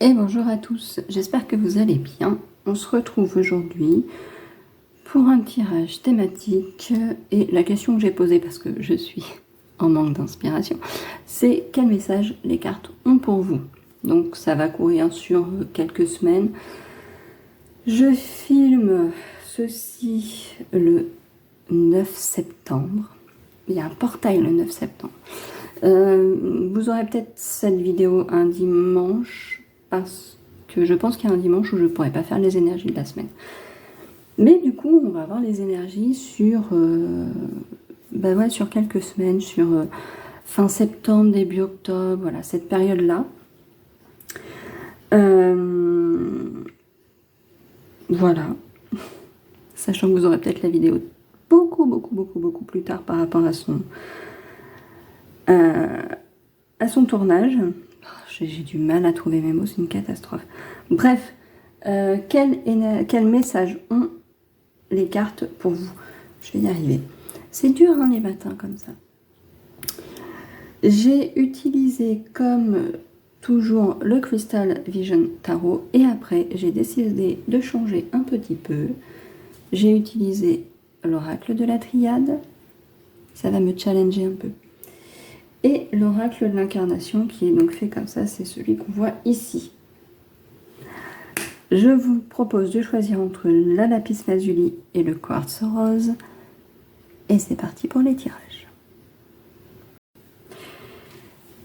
Et bonjour à tous, j'espère que vous allez bien. On se retrouve aujourd'hui pour un tirage thématique et la question que j'ai posée parce que je suis en manque d'inspiration, c'est quel message les cartes ont pour vous. Donc ça va courir sur quelques semaines. Je filme ceci le 9 septembre. Il y a un portail le 9 septembre. Vous aurez peut-être cette vidéo un dimanche parce que je pense qu'il y a un dimanche où je ne pourrai pas faire les énergies de la semaine. Mais du coup, on va avoir les énergies sur, sur quelques semaines, sur fin septembre, début octobre, voilà, cette période-là. Voilà. Sachant que vous aurez peut-être la vidéo beaucoup plus tard par rapport à son tournage. J'ai du mal à trouver mes mots, c'est une catastrophe. Bref, quel message ont les cartes pour vous? Je vais y arriver. C'est dur hein, les matins comme ça. J'ai utilisé comme toujours le Crystal Vision Tarot et après j'ai décidé de changer un petit peu. J'ai utilisé l'oracle de la triade, ça va me challenger un peu. Et l'oracle de l'incarnation qui est donc fait comme ça, c'est celui qu'on voit ici. Je vous propose de choisir entre la lapis lazuli et le quartz rose. Et c'est parti pour les tirages.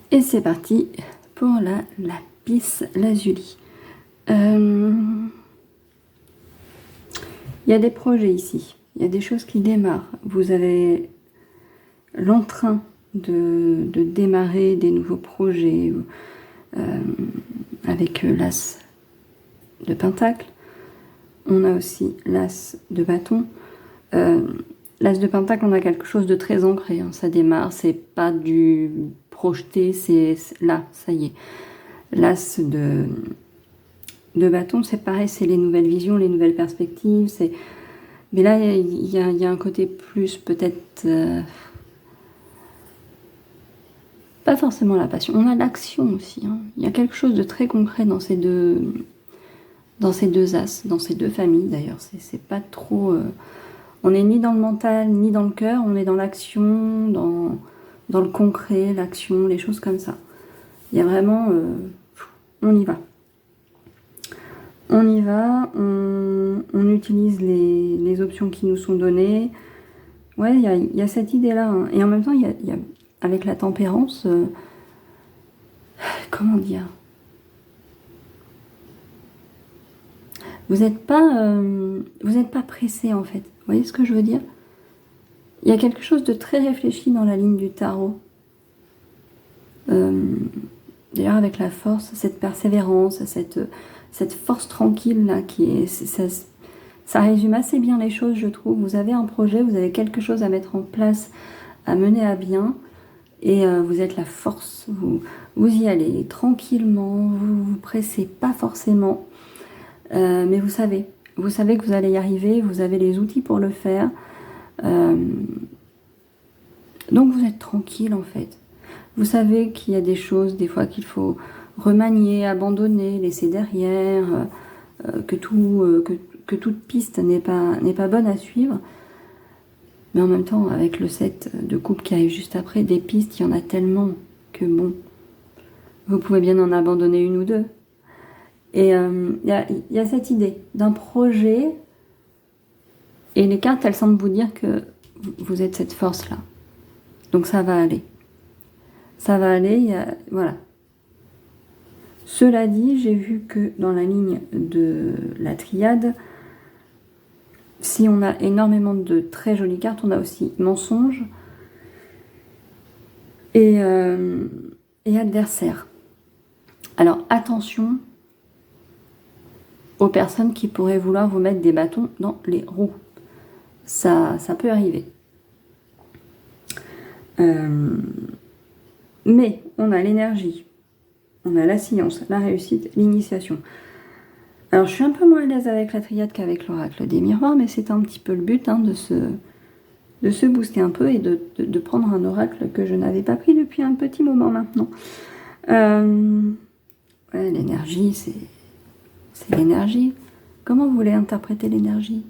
Et c'est parti pour la lapis lazuli. Il y a des projets ici. Il y a des choses qui démarrent. Vous avez l'entrain de démarrer des nouveaux projets avec l'as de pentacle. On a aussi l'as de bâton. L'as de pentacle, on a quelque chose de très ancré. Hein. Ça démarre, c'est pas du projeté, c'est là, ça y est. L'as de bâton, c'est pareil, c'est les nouvelles visions, les nouvelles perspectives. Mais là, il y a un côté plus peut-être... pas forcément la passion. On a l'action aussi. Hein. Il y a quelque chose de très concret dans ces deux as, dans ces deux familles d'ailleurs. C'est pas trop... on n'est ni dans le mental, ni dans le cœur. On est dans l'action, dans le concret, l'action, les choses comme ça. Il y a vraiment... on y va. On y va, on utilise les options qui nous sont données. Ouais, il y a cette idée-là. Hein. Et en même temps, il y a avec la tempérance... comment dire? Vous n'êtes pas pressé en fait. Vous voyez ce que je veux dire? Il y a quelque chose de très réfléchi dans la ligne du tarot. D'ailleurs avec la force, cette persévérance, cette force tranquille là qui est... Ça résume assez bien les choses je trouve. Vous avez un projet, vous avez quelque chose à mettre en place, à mener à bien. Et vous êtes la force, vous y allez tranquillement, vous vous pressez pas forcément. Mais vous savez que vous allez y arriver, vous avez les outils pour le faire. Donc vous êtes tranquille en fait. Vous savez qu'il y a des choses des fois qu'il faut remanier, abandonner, laisser derrière, que toute piste n'est pas bonne à suivre. Mais en même temps, avec le set de coupe qui arrive juste après, des pistes, il y en a tellement que bon, vous pouvez bien en abandonner une ou deux. Et il y a cette idée d'un projet, et les cartes, elles semblent vous dire que vous êtes cette force-là. Donc ça va aller. Ça va aller, voilà. Cela dit, j'ai vu que dans la ligne de la triade, si on a énormément de très jolies cartes, on a aussi mensonge et adversaire. Alors attention aux personnes qui pourraient vouloir vous mettre des bâtons dans les roues. Ça peut arriver. Mais on a l'énergie, on a la science, la réussite, l'initiation. Alors je suis un peu moins à l'aise avec la triade qu'avec l'oracle des miroirs, mais c'est un petit peu le but hein, de se booster un peu et de prendre un oracle que je n'avais pas pris depuis un petit moment maintenant. Ouais, l'énergie, c'est l'énergie. Comment vous voulez interpréter l'énergie?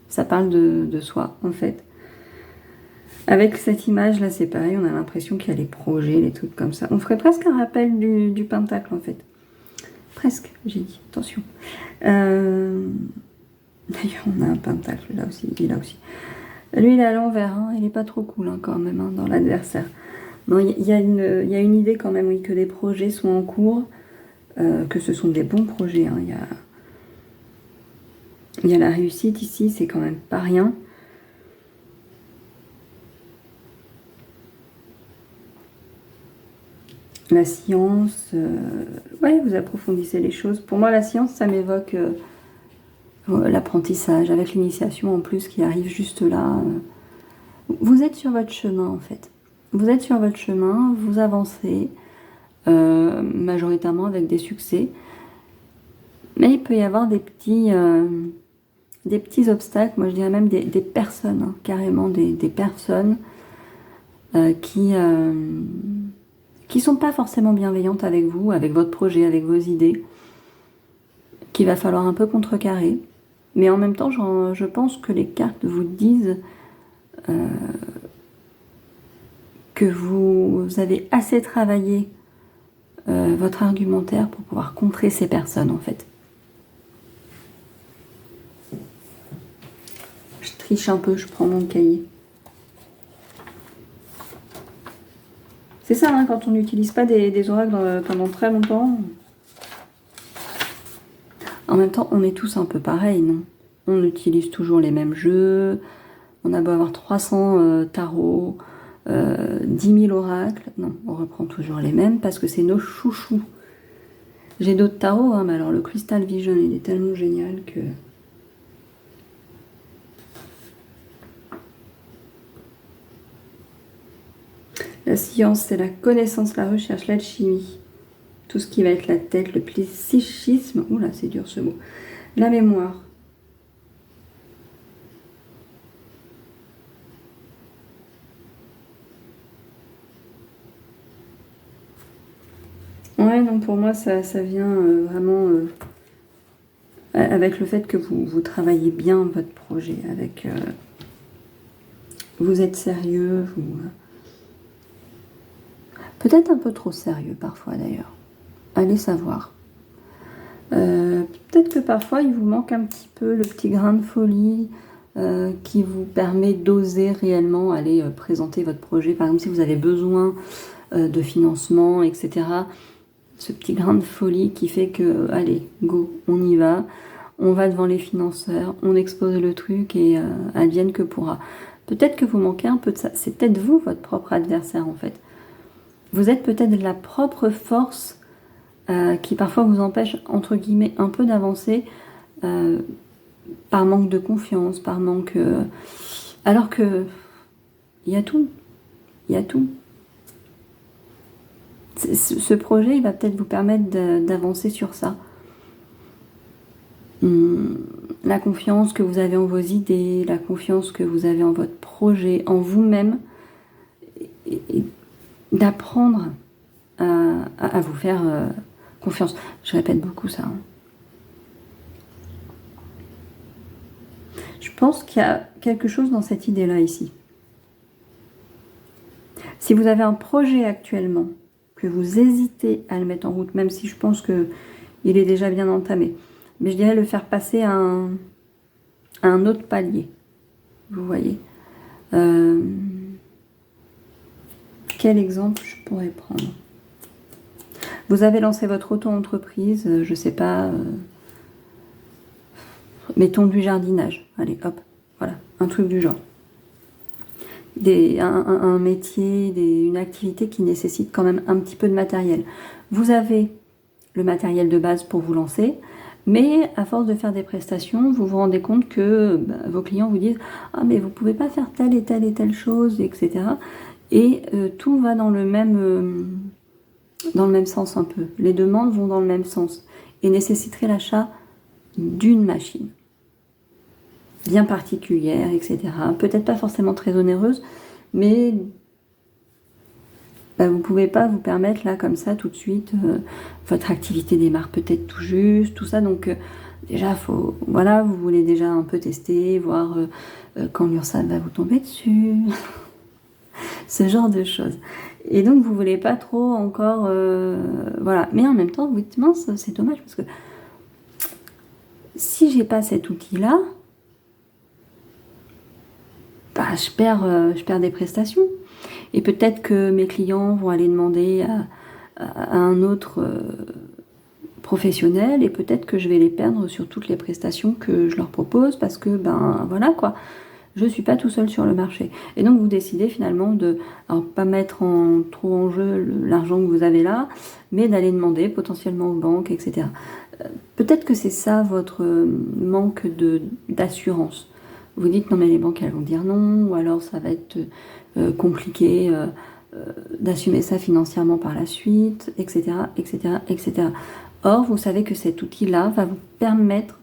Ça parle de soi, en fait. Avec cette image-là, c'est pareil, on a l'impression qu'il y a les projets, les trucs comme ça. On ferait presque un rappel du pentacle, en fait. Presque, j'ai dit, attention. D'ailleurs, on a un pentacle, là aussi, il est là aussi. Lui, il est à l'envers, hein, il n'est pas trop cool, hein, quand même, hein, dans l'adversaire. Non, il y a une idée quand même, oui, que les projets sont en cours, que ce sont des bons projets, hein. Il y a la réussite ici, c'est quand même pas rien. La science, ouais, vous approfondissez les choses. Pour moi, la science, ça m'évoque l'apprentissage, avec l'initiation en plus qui arrive juste là. Vous êtes sur votre chemin, en fait. Vous êtes sur votre chemin, vous avancez, majoritairement avec des succès. Mais il peut y avoir des petits obstacles, moi je dirais même des personnes, hein, carrément des personnes qui sont pas forcément bienveillantes avec vous, avec votre projet, avec vos idées, qu'il va falloir un peu contrecarrer. Mais en même temps, je pense que les cartes vous disent que vous avez assez travaillé votre argumentaire pour pouvoir contrer ces personnes, en fait. Je triche un peu, je prends mon cahier. C'est ça, hein, quand on n'utilise pas des oracles pendant très longtemps. En même temps, on est tous un peu pareils, non? On utilise toujours les mêmes jeux. On a beau avoir 300 tarots, 10 000 oracles. Non, on reprend toujours les mêmes parce que c'est nos chouchous. J'ai d'autres tarots, hein, mais alors le Crystal Vision, il est tellement génial que... La science, c'est la connaissance, la recherche, l'alchimie. Tout ce qui va être la tête, le psychisme. Oula, c'est dur ce mot. La mémoire. Ouais, donc pour moi, ça vient vraiment avec le fait que vous travaillez bien votre projet. Vous êtes sérieux, peut-être un peu trop sérieux parfois d'ailleurs. Allez savoir. Peut-être que parfois il vous manque un petit peu le petit grain de folie qui vous permet d'oser réellement aller présenter votre projet. Par exemple, si vous avez besoin de financement, etc. Ce petit grain de folie qui fait que, allez, go, on y va. On va devant les financeurs, on expose le truc et advienne que pourra. Peut-être que vous manquez un peu de ça. C'est peut-être vous, votre propre adversaire, en fait. Vous êtes peut-être la propre force qui parfois vous empêche, entre guillemets, un peu d'avancer par manque de confiance, par manque... alors que il y a tout. Il y a tout. Ce projet, il va peut-être vous permettre d'avancer sur ça. La confiance que vous avez en vos idées, la confiance que vous avez en votre projet, en vous-même, et d'apprendre à vous faire confiance. Je répète beaucoup ça. Hein. Je pense qu'il y a quelque chose dans cette idée-là ici. Si vous avez un projet actuellement, que vous hésitez à le mettre en route, même si je pense qu'il est déjà bien entamé, mais je dirais le faire passer à un autre palier. Vous voyez. Quel exemple je pourrais prendre? Vous avez lancé votre auto-entreprise, je ne sais pas, mettons du jardinage. Allez, hop, voilà, un truc du genre. Un métier, une activité qui nécessite quand même un petit peu de matériel. Vous avez le matériel de base pour vous lancer, mais à force de faire des prestations, vous vous rendez compte que vos clients vous disent « Ah, mais vous ne pouvez pas faire telle et telle et telle chose, etc. » Et tout va dans le même sens un peu. Les demandes vont dans le même sens et nécessiteraient l'achat d'une machine bien particulière, etc. Peut-être pas forcément très onéreuse, mais bah, vous pouvez pas vous permettre là comme ça tout de suite, votre activité démarre peut-être tout juste, tout ça, donc déjà voilà, vous voulez déjà un peu tester, voir quand l'URSSAF va vous tomber dessus, ce genre de choses. Et donc vous voulez pas trop encore, voilà, mais en même temps vous dites mince, c'est dommage parce que si j'ai pas cet outil-là, bah, je perds des prestations. Et peut-être que mes clients vont aller demander à un autre professionnel et peut-être que je vais les perdre sur toutes les prestations que je leur propose parce que, ben voilà quoi, je ne suis pas tout seul sur le marché. Et donc vous décidez finalement de, alors pas mettre trop en jeu l'argent que vous avez là, mais d'aller demander potentiellement aux banques, etc. Peut-être que c'est ça votre manque d'assurance. Vous dites non mais les banques elles vont dire non, ou alors ça va être compliqué d'assumer ça financièrement par la suite, etc., etc., etc. Or, vous savez que cet outil-là va vous permettre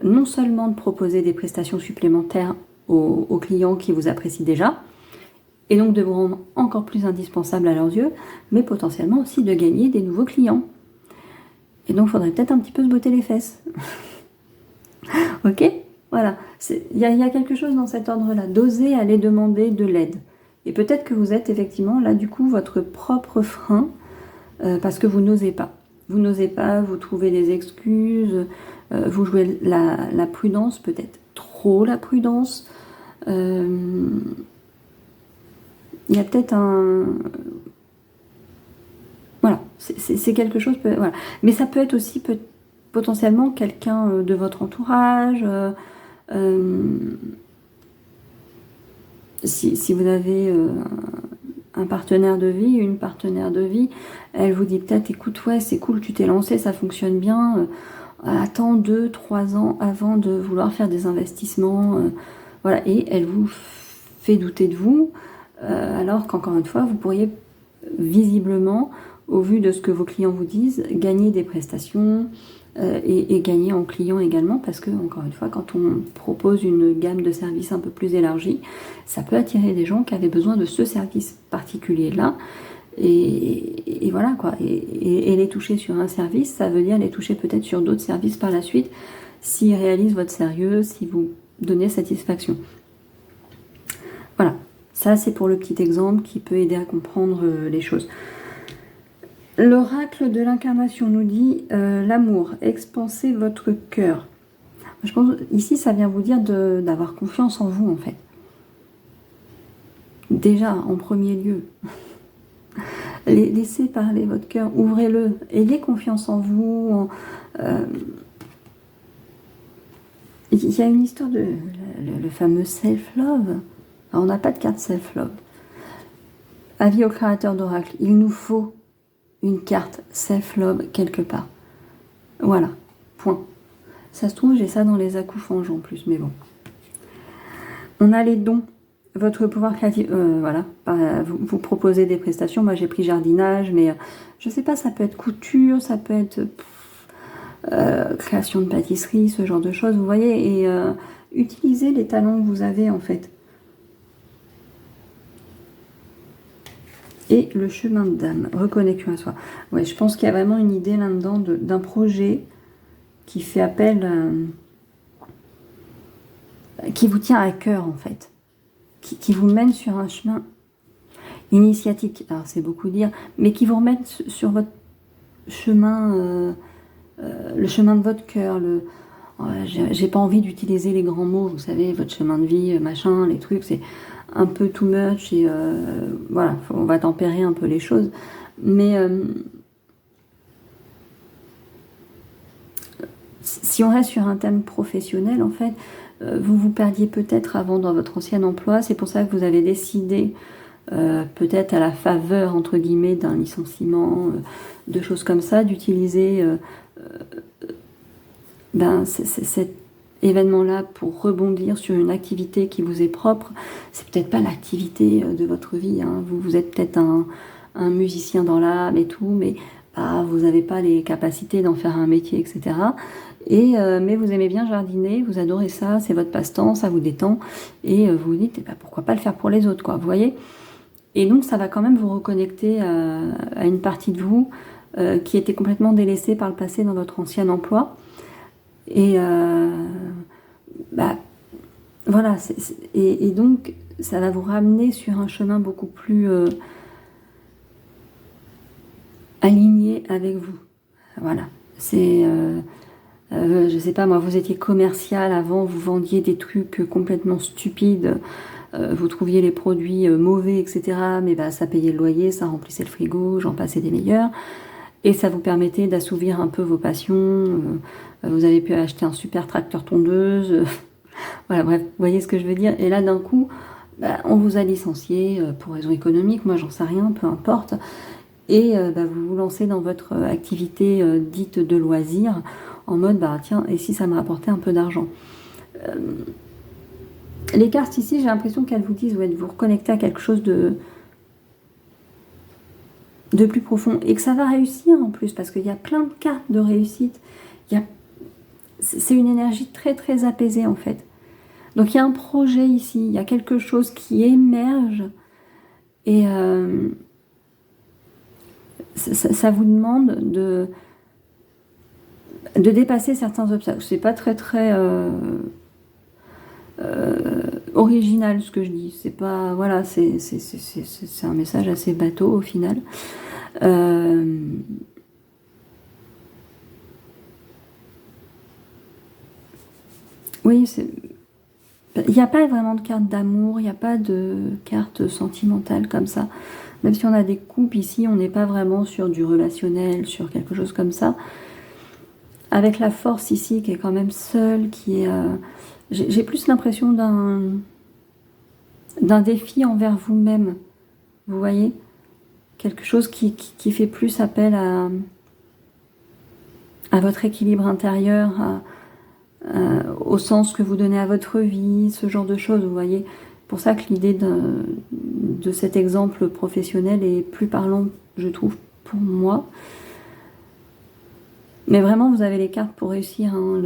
non seulement de proposer des prestations supplémentaires aux clients qui vous apprécient déjà, et donc de vous rendre encore plus indispensable à leurs yeux, mais potentiellement aussi de gagner des nouveaux clients. Et donc, il faudrait peut-être un petit peu se botter les fesses. Ok ? Voilà. Il y a quelque chose dans cet ordre-là, d'oser aller demander de l'aide. Et peut-être que vous êtes effectivement, là, du coup, votre propre frein, parce que vous n'osez pas. Vous n'osez pas, vous trouvez des excuses, vous jouez la prudence, peut-être trop la prudence. Il y a peut-être un... Voilà, c'est quelque chose... Voilà. Mais ça peut être aussi potentiellement quelqu'un de votre entourage... si vous avez un partenaire de vie, une partenaire de vie, elle vous dit peut-être, écoute, ouais, c'est cool, tu t'es lancé, ça fonctionne bien, attends 2, 3 ans avant de vouloir faire des investissements, voilà, et elle vous fait douter de vous, alors qu'encore une fois, vous pourriez visiblement, au vu de ce que vos clients vous disent, gagner des prestations, et gagner en clients également, parce que, encore une fois, quand on propose une gamme de services un peu plus élargie, ça peut attirer des gens qui avaient besoin de ce service particulier-là, et voilà quoi. Et les toucher sur un service, ça veut dire les toucher peut-être sur d'autres services par la suite, s'ils réalisent votre sérieux, si vous donnez satisfaction. Voilà, ça c'est pour le petit exemple qui peut aider à comprendre les choses. L'oracle de l'incarnation nous dit l'amour, expansez votre cœur. Je pense ici ça vient vous dire d'avoir confiance en vous en fait. Déjà en premier lieu. Laissez parler votre cœur, ouvrez-le, ayez confiance en vous. Il y a une histoire de le fameux self-love. On n'a pas de carte self-love. Avis au créateur d'oracle, il nous faut une carte self-love quelque part. Voilà, point. Ça se trouve, j'ai ça dans les accoufanges en plus, mais bon. On a les dons, votre pouvoir créatif, voilà. Vous proposez des prestations, moi j'ai pris jardinage, mais je sais pas, ça peut être couture, ça peut être création de pâtisserie, ce genre de choses, vous voyez, et utilisez les talents que vous avez en fait. Et le chemin d'âme, reconnexion à soi. Ouais, je pense qu'il y a vraiment une idée là-dedans d'un projet qui fait appel, qui vous tient à cœur en fait, qui vous mène sur un chemin initiatique. Alors c'est beaucoup dire, mais qui vous remette sur votre chemin, le chemin de votre cœur. J'ai pas envie d'utiliser les grands mots, vous savez, votre chemin de vie, machin, les trucs, c'est un peu too much et voilà, on va tempérer un peu les choses. Mais si on reste sur un thème professionnel, en fait, vous vous perdiez peut-être avant dans votre ancien emploi. C'est pour ça que vous avez décidé, peut-être à la faveur, entre guillemets, d'un licenciement, de choses comme ça, d'utiliser cet événement-là pour rebondir sur une activité qui vous est propre. C'est peut-être pas l'activité de votre vie, hein. Vous êtes peut-être un musicien dans l'âme et tout, mais vous n'avez pas les capacités d'en faire un métier, etc. Mais vous aimez bien jardiner, vous adorez ça, c'est votre passe-temps, ça vous détend, et vous vous dites, pourquoi pas le faire pour les autres, quoi, vous voyez. Et donc, ça va quand même vous reconnecter à une partie de vous qui était complètement délaissée par le passé dans votre ancien emploi. Et bah, voilà, et donc, ça va vous ramener sur un chemin beaucoup plus aligné avec vous. Voilà, c'est... je sais pas, moi, vous étiez commercial avant, vous vendiez des trucs complètement stupides, vous trouviez les produits mauvais, etc. Mais bah, ça payait le loyer, ça remplissait le frigo, j'en passais des meilleurs. Et ça vous permettait d'assouvir un peu vos passions. Vous avez pu acheter un super tracteur tondeuse. Voilà, bref, vous voyez ce que je veux dire. Et là, d'un coup, bah, on vous a licencié pour raison économique, moi j'en sais rien, peu importe. Et bah, vous vous lancez dans votre activité dite de loisir, en mode, bah tiens, et si ça me rapportait un peu d'argent. Les cartes ici, j'ai l'impression qu'elles vous disent ouais, de vous reconnecter à quelque chose de plus profond. Et que ça va réussir en plus, parce qu'il y a plein de cartes de réussite. C'est une énergie très très apaisée en fait. Donc il y a un projet ici, il y a quelque chose qui émerge. Et ça vous demande de dépasser certains obstacles. C'est pas très très original ce que je dis. C'est pas voilà, c'est un message assez bateau au final. Oui, il n'y a pas vraiment de carte d'amour, il n'y a pas de carte sentimentale comme ça. Même si on a des couples ici, on n'est pas vraiment sur du relationnel, sur quelque chose comme ça. Avec la force ici qui est quand même seule, qui est... j'ai plus l'impression d'un défi envers vous-même. Vous voyez? Quelque chose qui fait plus appel à votre équilibre intérieur, au sens que vous donnez à votre vie, ce genre de choses, vous voyez. Pour ça que l'idée de cet exemple professionnel est plus parlant, je trouve, pour moi. Mais vraiment, vous avez les cartes pour réussir. Hein,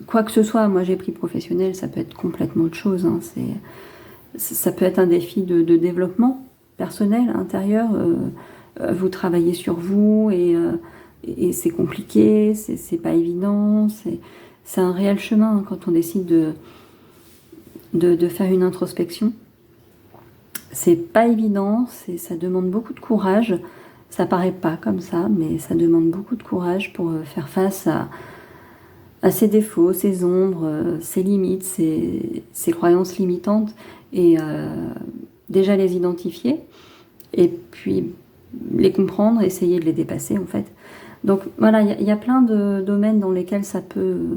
quoi que ce soit, moi j'ai pris professionnel, ça peut être complètement autre chose. Hein, ça peut être un défi de développement personnel, intérieur. Vous travaillez sur vous et c'est compliqué, c'est pas évident. C'est un réel chemin hein, quand on décide de faire une introspection. C'est pas évident, ça demande beaucoup de courage. Ça paraît pas comme ça, mais ça demande beaucoup de courage pour faire face à ses défauts, ses ombres, ses limites, ses croyances limitantes, et déjà les identifier, et puis les comprendre, essayer de les dépasser en fait. Donc voilà, il y a plein de domaines dans lesquels ça peut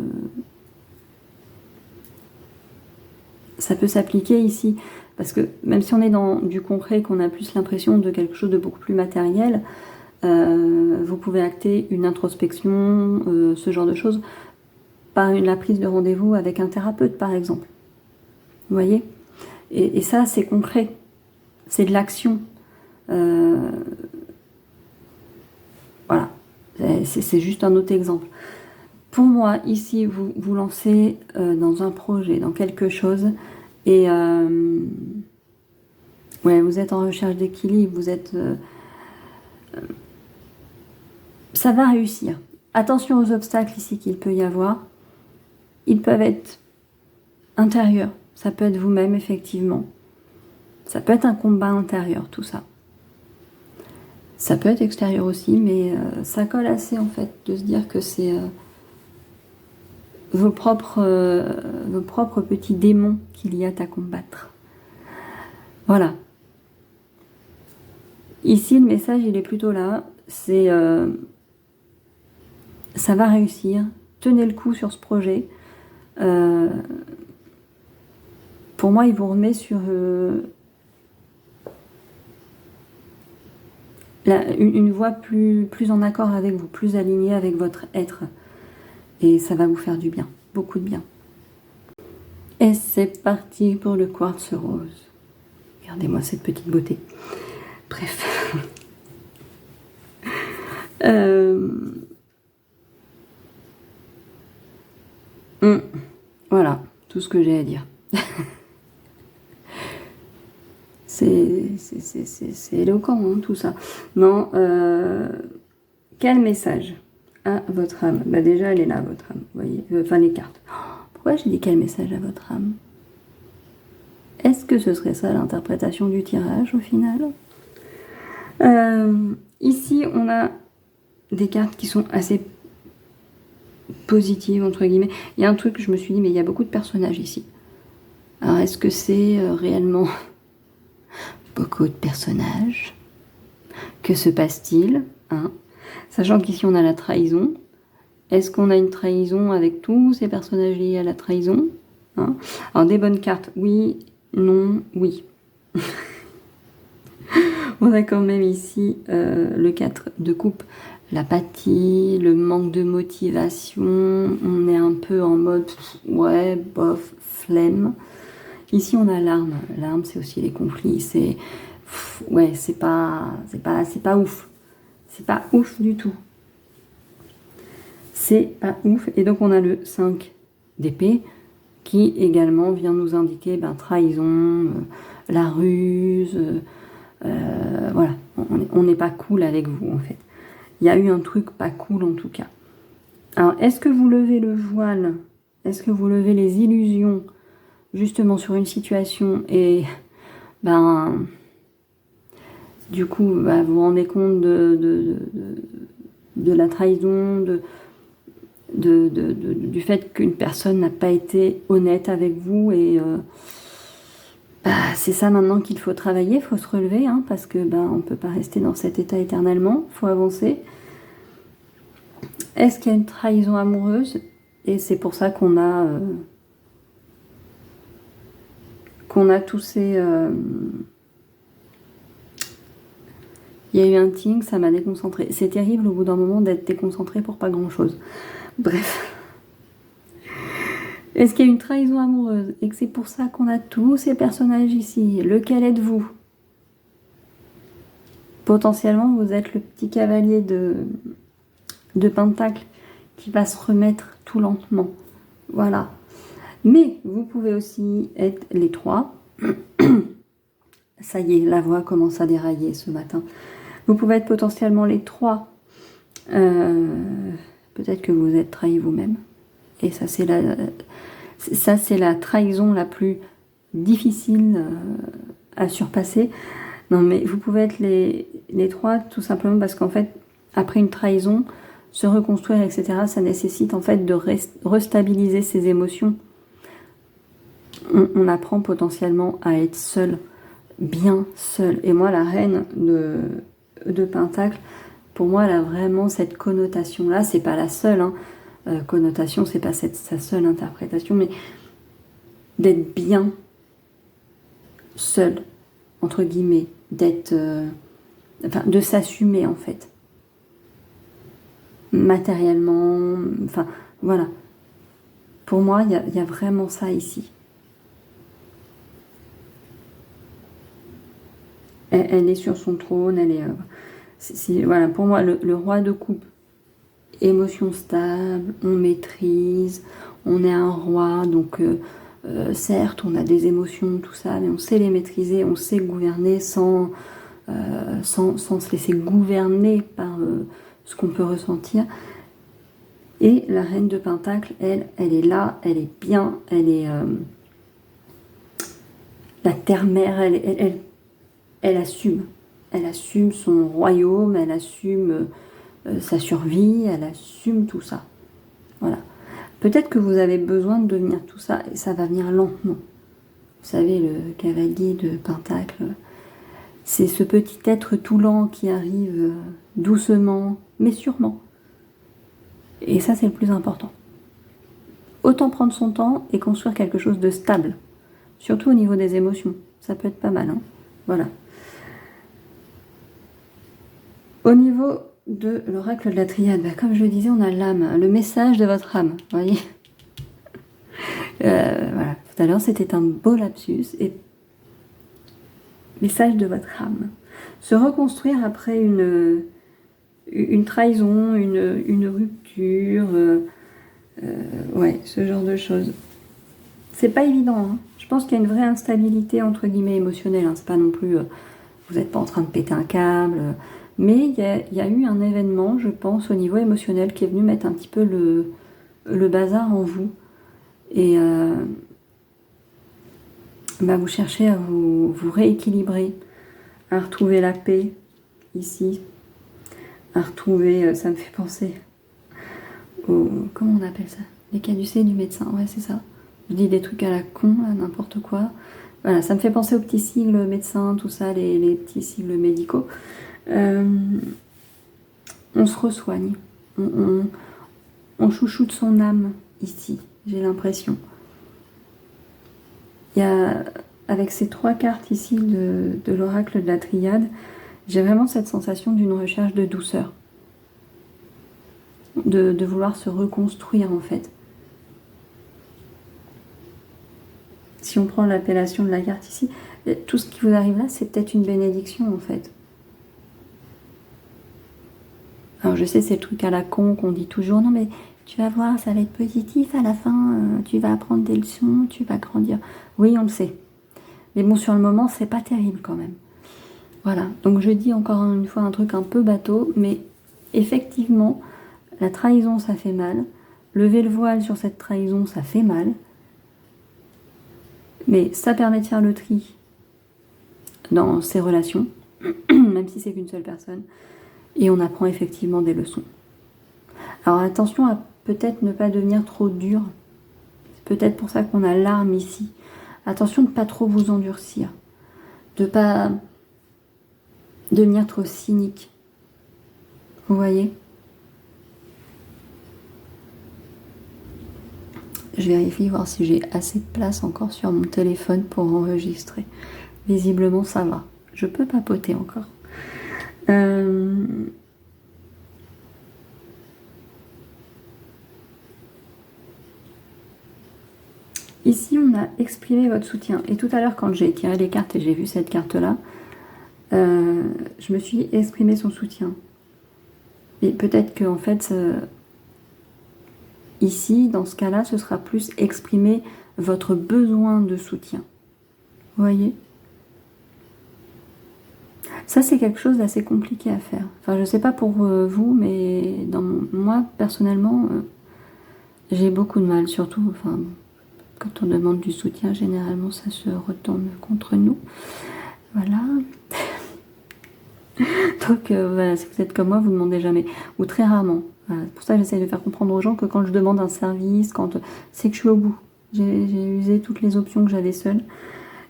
s'appliquer ici, parce que même si on est dans du concret, qu'on a plus l'impression de quelque chose de beaucoup plus matériel, vous pouvez acter une introspection, ce genre de choses, par la prise de rendez-vous avec un thérapeute, par exemple. Vous voyez ? Et ça, c'est concret. C'est de l'action. Voilà. C'est juste un autre exemple. Pour moi, ici, vous vous lancez dans un projet, dans quelque chose, et ouais, vous êtes en recherche d'équilibre, vous êtes... ça va réussir. Attention aux obstacles ici qu'il peut y avoir. Ils peuvent être intérieurs. Ça peut être vous-même, effectivement. Ça peut être un combat intérieur, tout ça. Ça peut être extérieur aussi, mais ça colle assez, en fait, de se dire que c'est vos propres petits démons qu'il y a à combattre. Voilà. Ici, le message, il est plutôt là. C'est... ça va réussir. Tenez le coup sur ce projet. Pour moi, il vous remet sur une voie plus en accord avec vous, plus alignée avec votre être. Et ça va vous faire du bien, beaucoup de bien. Et c'est parti pour le quartz rose. Regardez-moi cette petite beauté. Bref. Voilà, tout ce que j'ai à dire. C'est éloquent, hein, tout ça. Non, quel message à votre âme? Bah déjà, elle est là, votre âme, vous voyez, enfin les cartes. Pourquoi j'ai dit quel message à votre âme? Est-ce que ce serait ça l'interprétation du tirage au final? Ici, on a des cartes qui sont assez positives, entre guillemets. Il y a un truc que je me suis dit, mais il y a beaucoup de personnages ici. Alors, est-ce que c'est réellement beaucoup de personnages? Que se passe-t-il, hein? Sachant qu'ici, on a la trahison. Est-ce qu'on a une trahison avec tous ces personnages liés à la trahison, hein? Alors, des bonnes cartes, oui, non, oui. On a quand même ici le 4 de coupe, l'apathie, le manque de motivation, on est un peu en mode ouais, bof, flemme. Ici on a l'arme, l'arme c'est aussi les conflits, c'est ouais, c'est pas ouf. C'est pas ouf du tout. C'est pas ouf. Et donc on a le 5 d'épée qui également vient nous indiquer trahison, la ruse, voilà, on n'est pas cool avec vous en fait. Il y a eu un truc pas cool en tout cas. Alors, est-ce que vous levez le voile? Est-ce que vous levez les illusions justement sur une situation et du coup vous vous rendez compte de la trahison, du fait qu'une personne n'a pas été honnête avec vous et c'est ça maintenant qu'il faut travailler, il faut se relever, hein, parce que on ne peut pas rester dans cet état éternellement, il faut avancer. Est-ce qu'il y a une trahison amoureuse? Et c'est pour ça qu'on a tous ces... Il y a eu un ting, ça m'a déconcentré. C'est terrible au bout d'un moment d'être déconcentré pour pas grand-chose. Bref. Est-ce qu'il y a une trahison amoureuse? Et que c'est pour ça qu'on a tous ces personnages ici. Lequel êtes-vous? Potentiellement, vous êtes le petit cavalier de Pentacle qui va se remettre tout lentement. Voilà. Mais vous pouvez aussi être les 3. Ça y est, la voix commence à dérailler ce matin. Vous pouvez être potentiellement les 3. Peut-être que vous êtes trahi vous-même. Et ça, c'est la trahison la plus difficile à surpasser. Non, mais vous pouvez être les 3 tout simplement parce qu'en fait, après une trahison, se reconstruire, etc., ça nécessite en fait de restabiliser ses émotions. On apprend potentiellement à être seul, bien seul. Et moi, la reine de Pentacle, pour moi, elle a vraiment cette connotation-là. C'est pas la seule, hein. Connotation, c'est pas sa seule interprétation, mais d'être bien seul, entre guillemets, d'être, de s'assumer en fait, matériellement, enfin voilà. Pour moi, il y a vraiment ça ici. Elle est sur son trône, elle est, voilà, pour moi, le roi de coupe. Émotion stable, on maîtrise, on est un roi, donc certes on a des émotions, tout ça, mais on sait les maîtriser, on sait gouverner sans se laisser gouverner par ce qu'on peut ressentir. Et la reine de Pentacle, elle est là, elle est bien, elle est la terre-mère, elle assume. Elle assume son royaume, elle assume sa survie, elle assume tout ça. Voilà. Peut-être que vous avez besoin de devenir tout ça, et ça va venir lentement. Vous savez, le cavalier de Pentacle, c'est ce petit être tout lent qui arrive doucement, mais sûrement. Et ça, c'est le plus important. Autant prendre son temps et construire quelque chose de stable. Surtout au niveau des émotions. Ça peut être pas mal, hein. Voilà. Au niveau de l'oracle de la triade, comme je le disais, on a l'âme, le message de votre âme, vous voyez. Voilà, tout à l'heure c'était un beau lapsus, et message de votre âme. Se reconstruire après une trahison, une rupture, ouais, ce genre de choses. C'est pas évident, hein. Je pense qu'il y a une vraie instabilité entre guillemets émotionnelle, hein. C'est pas non plus, vous n'êtes pas en train de péter un câble, mais il y a eu un événement, je pense, au niveau émotionnel qui est venu mettre un petit peu le bazar en vous. Et vous cherchez à vous rééquilibrer, à retrouver la paix ici, à retrouver, ça me fait penser au, comment on appelle ça, les caducées du médecin, ouais c'est ça. Je dis des trucs à la con, n'importe quoi. Voilà, ça me fait penser aux petits sigles médecins, tout ça, les petits sigles médicaux. On se resoigne, on chouchoute son âme ici, j'ai l'impression. Il y a, avec ces 3 cartes ici de l'oracle de la triade, j'ai vraiment cette sensation d'une recherche de douceur. De vouloir se reconstruire en fait. Si on prend l'appellation de la carte ici, tout ce qui vous arrive là, c'est peut-être une bénédiction en fait. Alors je sais, c'est le truc à la con qu'on dit toujours, non mais tu vas voir, ça va être positif à la fin, tu vas apprendre des leçons, tu vas grandir. Oui, on le sait. Mais bon, sur le moment, c'est pas terrible quand même. Voilà, donc je dis encore une fois un truc un peu bateau, mais effectivement, la trahison, ça fait mal. Lever le voile sur cette trahison, ça fait mal. Mais ça permet de faire le tri dans ces relations, même si c'est qu'une seule personne. Et on apprend effectivement des leçons. Alors attention à peut-être ne pas devenir trop dur. C'est peut-être pour ça qu'on a l'arme ici. Attention de ne pas trop vous endurcir. De ne pas devenir trop cynique. Vous voyez ? Je vérifie voir si j'ai assez de place encore sur mon téléphone pour enregistrer. Visiblement, ça va. Je peux papoter encore. Ici, on a exprimé votre soutien. Et tout à l'heure, quand j'ai tiré les cartes et j'ai vu cette carte-là, je me suis exprimé son soutien. Et peut-être que, en fait, ici, dans ce cas-là, ce sera plus exprimer votre besoin de soutien. Vous voyez ? Ça, c'est quelque chose d'assez compliqué à faire. Enfin, je ne sais pas pour vous, mais moi, personnellement, j'ai beaucoup de mal. Surtout, enfin, quand on demande du soutien, généralement, ça se retourne contre nous. Voilà. Donc, voilà, si vous êtes comme moi, vous ne demandez jamais. Ou très rarement. Voilà. C'est pour ça que j'essaie de faire comprendre aux gens que quand je demande un service, c'est que je suis au bout. J'ai usé toutes les options que j'avais seule.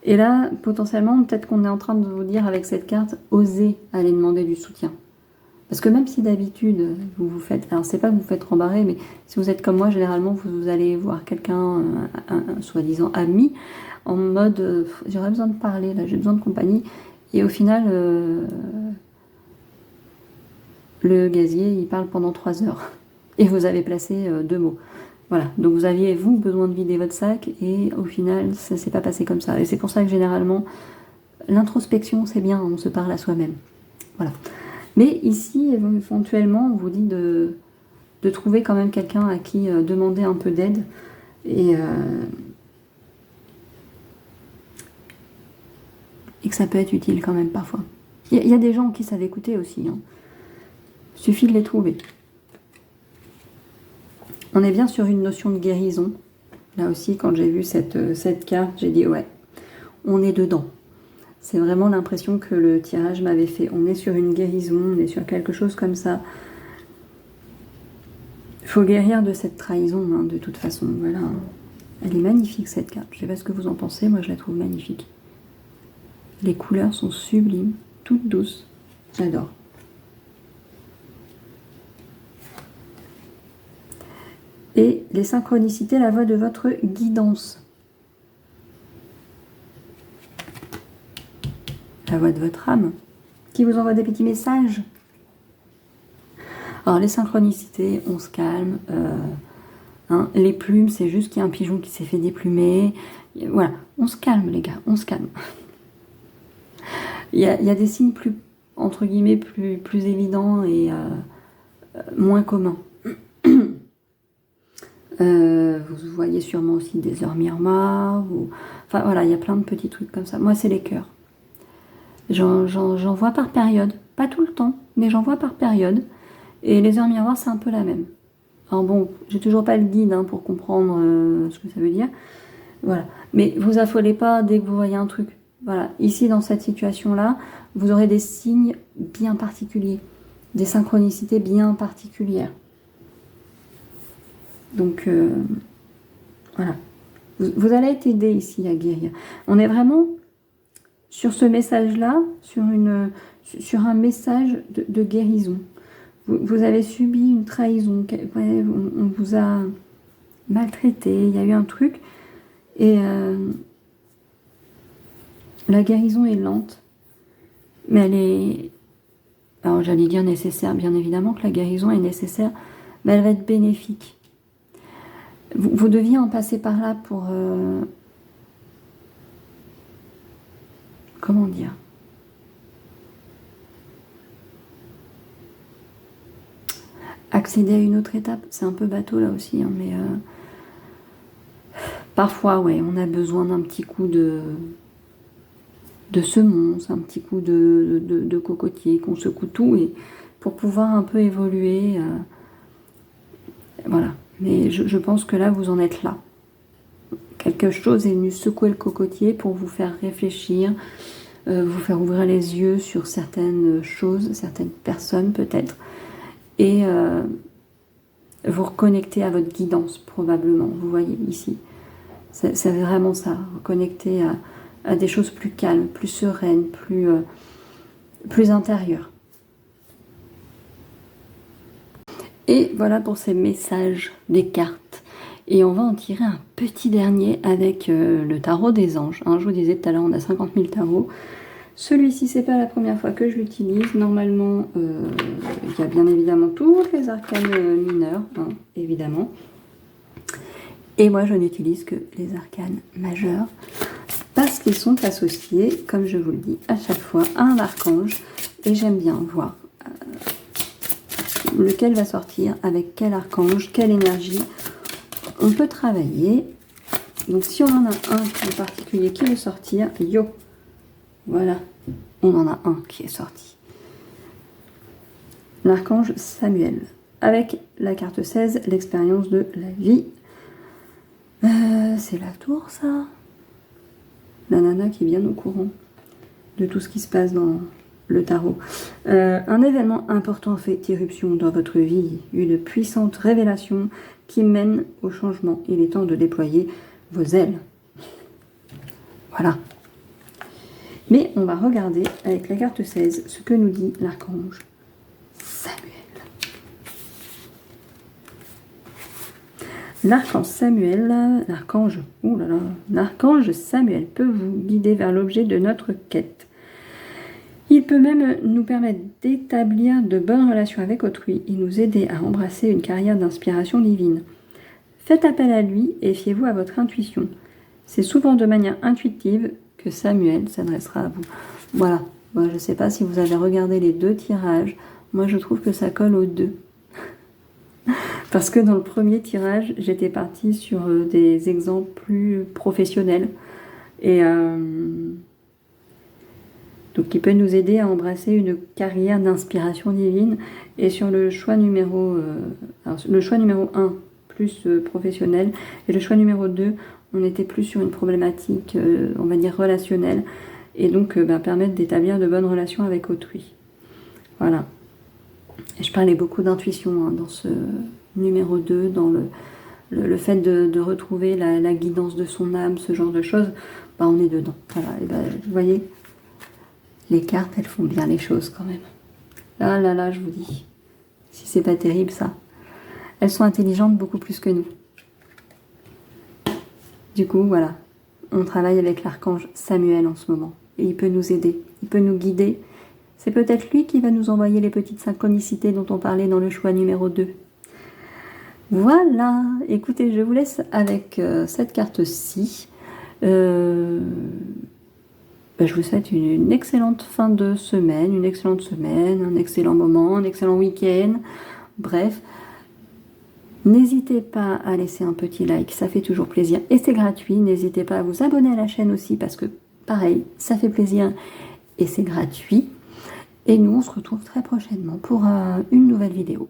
Et là, potentiellement, peut-être qu'on est en train de vous dire avec cette carte, osez aller demander du soutien. Parce que même si d'habitude, vous vous faites... Alors, c'est pas que vous vous faites rembarrer, mais si vous êtes comme moi, généralement, vous allez voir quelqu'un, un soi-disant ami, en mode, j'aurais besoin de parler, là, j'ai besoin de compagnie. Et au final, le gazier, il parle pendant 3 heures. Et vous avez placé 2 mots. Voilà, donc vous aviez, vous, besoin de vider votre sac, et au final, ça ne s'est pas passé comme ça. Et c'est pour ça que généralement, l'introspection, c'est bien, on se parle à soi-même. Voilà. Mais ici, éventuellement, on vous dit de trouver quand même quelqu'un à qui demander un peu d'aide, et que ça peut être utile quand même parfois. Il y a des gens qui savent écouter aussi, hein. Il suffit de les trouver. On est bien sur une notion de guérison. Là aussi, quand j'ai vu cette carte, j'ai dit ouais, on est dedans. C'est vraiment l'impression que le tirage m'avait fait. On est sur une guérison, on est sur quelque chose comme ça. Il faut guérir de cette trahison, hein, de toute façon. Voilà. Elle est magnifique cette carte. Je ne sais pas ce que vous en pensez, moi je la trouve magnifique. Les couleurs sont sublimes, toutes douces. J'adore. Et les synchronicités, la voix de votre guidance. La voix de votre âme, qui vous envoie des petits messages. Alors les synchronicités, on se calme. Hein, les plumes, c'est juste qu'il y a un pigeon qui s'est fait déplumer. Voilà, on se calme les gars, on se calme. Il y a des signes plus, entre guillemets, plus évidents et moins communs. Vous voyez sûrement aussi des heures miroirs. Enfin voilà, il y a plein de petits trucs comme ça. Moi, c'est les cœurs. J'en vois par période. Pas tout le temps, mais j'en vois par période. Et les heures miroirs, c'est un peu la même. Alors bon, j'ai toujours pas le guide hein, pour comprendre ce que ça veut dire. Voilà. Mais vous affolez pas dès que vous voyez un truc. Voilà. Ici, dans cette situation-là, vous aurez des signes bien particuliers. Des synchronicités bien particulières. Donc, voilà. Vous allez être aidé ici à guérir. On est vraiment sur ce message-là, sur un message de guérison. Vous avez subi une trahison, on vous a maltraité, il y a eu un truc, et la guérison est lente, mais elle est, alors j'allais dire nécessaire, bien évidemment que la guérison est nécessaire, mais elle va être bénéfique. Vous deviez en passer par là pour, comment dire, accéder à une autre étape. C'est un peu bateau là aussi, hein, mais parfois, ouais, on a besoin d'un petit coup de semonce, un petit coup de cocotier, qu'on secoue tout et pour pouvoir un peu évoluer. Voilà. Mais je pense que là, vous en êtes là. Quelque chose est venu secouer le cocotier pour vous faire réfléchir, vous faire ouvrir les yeux sur certaines choses, certaines personnes peut-être, et vous reconnecter à votre guidance probablement. Vous voyez ici, c'est vraiment ça, reconnecter à des choses plus calmes, plus sereines, plus intérieures. Et voilà pour ces messages des cartes. Et on va en tirer un petit dernier avec le tarot des anges. Hein, je vous disais tout à l'heure, on a 50 000 tarots. Celui-ci, c'est pas la première fois que je l'utilise. Normalement, il y a bien évidemment toutes les arcanes mineurs, hein, évidemment. Et moi, je n'utilise que les arcanes majeurs parce qu'ils sont associés, comme je vous le dis, à chaque fois à un archange. Et j'aime bien voir lequel va sortir, avec quel archange, quelle énergie on peut travailler. Donc si on en a un en particulier qui veut sortir, yo, voilà, on en a un qui est sorti. L'archange Samuel, avec la carte 16, l'expérience de la vie. C'est la tour, ça. La nana qui est bien au courant de tout ce qui se passe dans le tarot. Un événement important fait irruption dans votre vie, une puissante révélation qui mène au changement. Il est temps de déployer vos ailes. Voilà. Mais on va regarder avec la carte 16 ce que nous dit l'archange Samuel. L'archange Samuel, l'archange Samuel peut vous guider vers l'objet de notre quête. Il peut même nous permettre d'établir de bonnes relations avec autrui et nous aider à embrasser une carrière d'inspiration divine. Faites appel à lui et fiez-vous à votre intuition. C'est souvent de manière intuitive que Samuel s'adressera à vous. Voilà. Moi, je ne sais pas si vous avez regardé les deux tirages. Moi, je trouve que ça colle aux deux. Parce que dans le premier tirage, j'étais partie sur des exemples plus professionnels. Et donc, qui peut nous aider à embrasser une carrière d'inspiration divine. Et sur le choix numéro, le choix numéro 1, plus professionnel, et le choix numéro 2, on était plus sur une problématique, on va dire, relationnelle, et donc permettre d'établir de bonnes relations avec autrui. Voilà. Et je parlais beaucoup d'intuition hein, dans ce numéro 2, dans le fait de retrouver la guidance de son âme, ce genre de choses, on est dedans. Voilà. Et vous voyez, les cartes, elles font bien les choses quand même. Là, je vous dis, si c'est pas terrible ça. Elles sont intelligentes beaucoup plus que nous. Du coup, voilà, on travaille avec l'archange Samuel en ce moment. Et il peut nous aider, il peut nous guider. C'est peut-être lui qui va nous envoyer les petites synchronicités dont on parlait dans le choix numéro 2. Voilà, écoutez, je vous laisse avec cette carte-ci. Je vous souhaite une excellente fin de semaine, une excellente semaine, un excellent moment, un excellent week-end. Bref, N'hésitez pas à laisser un petit like, ça fait toujours plaisir et c'est gratuit. N'hésitez pas à vous abonner à la chaîne aussi parce que pareil, ça fait plaisir et c'est gratuit. Et nous, on se retrouve très prochainement pour une nouvelle vidéo.